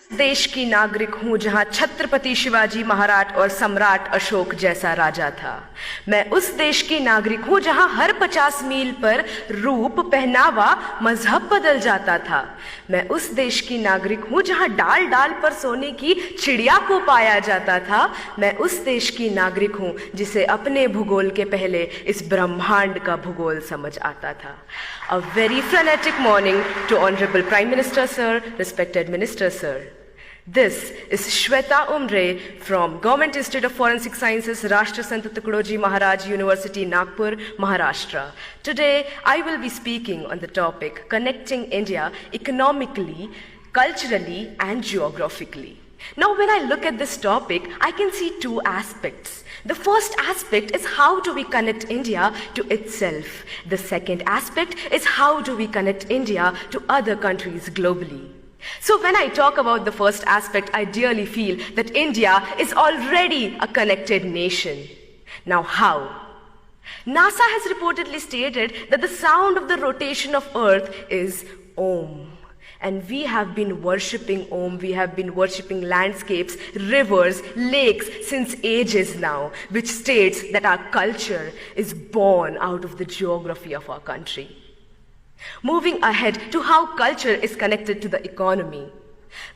देश की नागरिक हूं जहां छत्रपति शिवाजी महाराज और सम्राट अशोक जैसा राजा था। मैं उस देश की नागरिक हूं जहां हर 50 मील पर रूप, पहनावा, मजहब बदल जाता था। मैं उस देश की नागरिक हूं जहां डाल डाल पर सोने की चिड़िया को पाया जाता था। मैं उस देश की नागरिक हूं जिसे अपने भूगोल के पहले इस ब्रह्मांड का भूगोल समझ आता था। A very frenetic morning to Honorable Prime Minister Sir, respected Minister Sir. This is Shweta Umre from Government Institute of Forensic Sciences, Rashtra Sant Tukadoji Maharaj University, Nagpur, Maharashtra. Today, I will be speaking on the topic connecting India economically, culturally, and geographically. Now, when I look at this topic, I can see two aspects. The first aspect is how do we connect India to itself. The second aspect is how do we connect India to other countries globally. So when I talk about the first aspect, I dearly feel that India is already a connected nation. Now how? NASA has reportedly stated that the sound of the rotation of Earth is Om. And we have been worshipping Om, we have been worshipping landscapes, rivers, lakes since ages now, which states that our culture is born out of the geography of our country. Moving ahead to how culture is connected to the economy.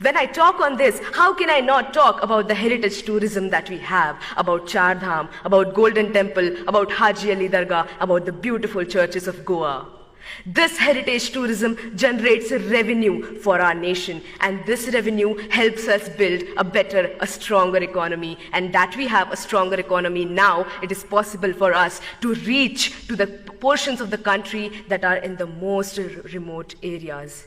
When I talk on this, how can I not talk about the heritage tourism that we have, about Char Dham, about Golden Temple, about Haji Ali Dargah, about the beautiful churches of Goa. This heritage tourism generates a revenue for our nation, and this revenue helps us build a better, a stronger economy. And that we have a stronger economy now, it is possible for us to reach to the portions of the country that are in the most remote areas.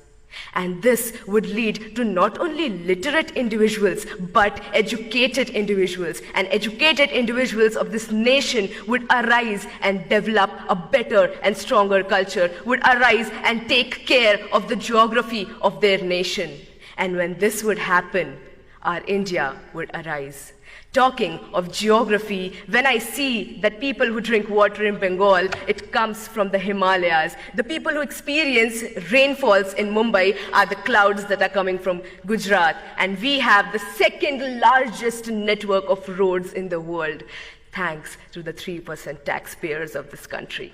And this would lead to not only literate individuals, but educated individuals. And educated individuals of this nation would arise and develop a better and stronger culture, would arise and take care of the geography of their nation. And when this would happen, our India would arise. Talking of geography, when I see that people who drink water in Bengal, it comes from the Himalayas. The people who experience rainfalls in Mumbai are the clouds that are coming from Gujarat. And we have the second largest network of roads in the world, thanks to the 3% taxpayers of this country.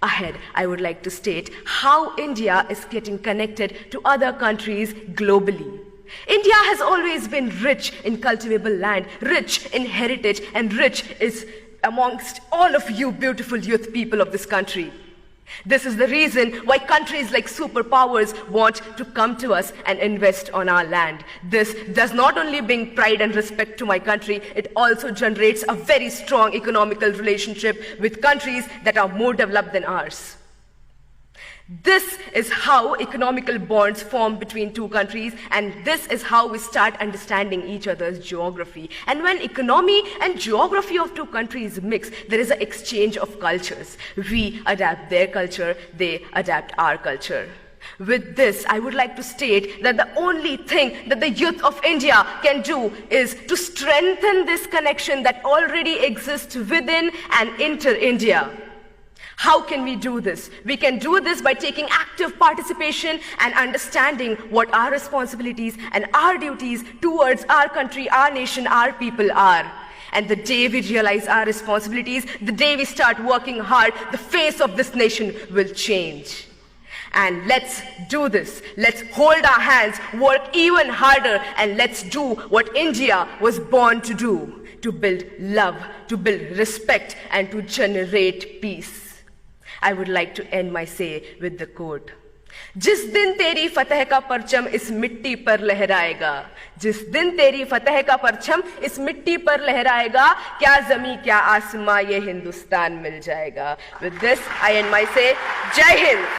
Ahead, I would like to state how India is getting connected to other countries globally. India has always been rich in cultivable land, rich in heritage, and rich is amongst all of you beautiful youth people of this country. This is the reason why countries like superpowers want to come to us and invest on our land. This does not only bring pride and respect to my country, it also generates a very strong economical relationship with countries that are more developed than ours. This is how economical bonds form between two countries, and this is how we start understanding each other's geography. And when economy and geography of two countries mix, there is an exchange of cultures. We adapt their culture, they adapt our culture. With this, I would like to state that the only thing that the youth of India can do is to strengthen this connection that already exists within and inter India. How can we do this? We can do this by taking active participation and understanding what our responsibilities and our duties towards our country, our nation, our people are. And the day we realize our responsibilities, the day we start working hard, the face of this nation will change. And let's do this. Let's hold our hands, work even harder, and let's do what India was born to do, to build love, to build respect, and to generate peace. I would like to end my say with the quote. जिस दिन तेरी फतह का परचम इस मिट्टी पर लहराएगा, जिस दिन तेरी फतह का परचम इस मिट्टी पर लहराएगा, क्या जमी क्या आसमां ये हिंदुस्तान मिल जाएगा. With this, I end my say. Jai Hind.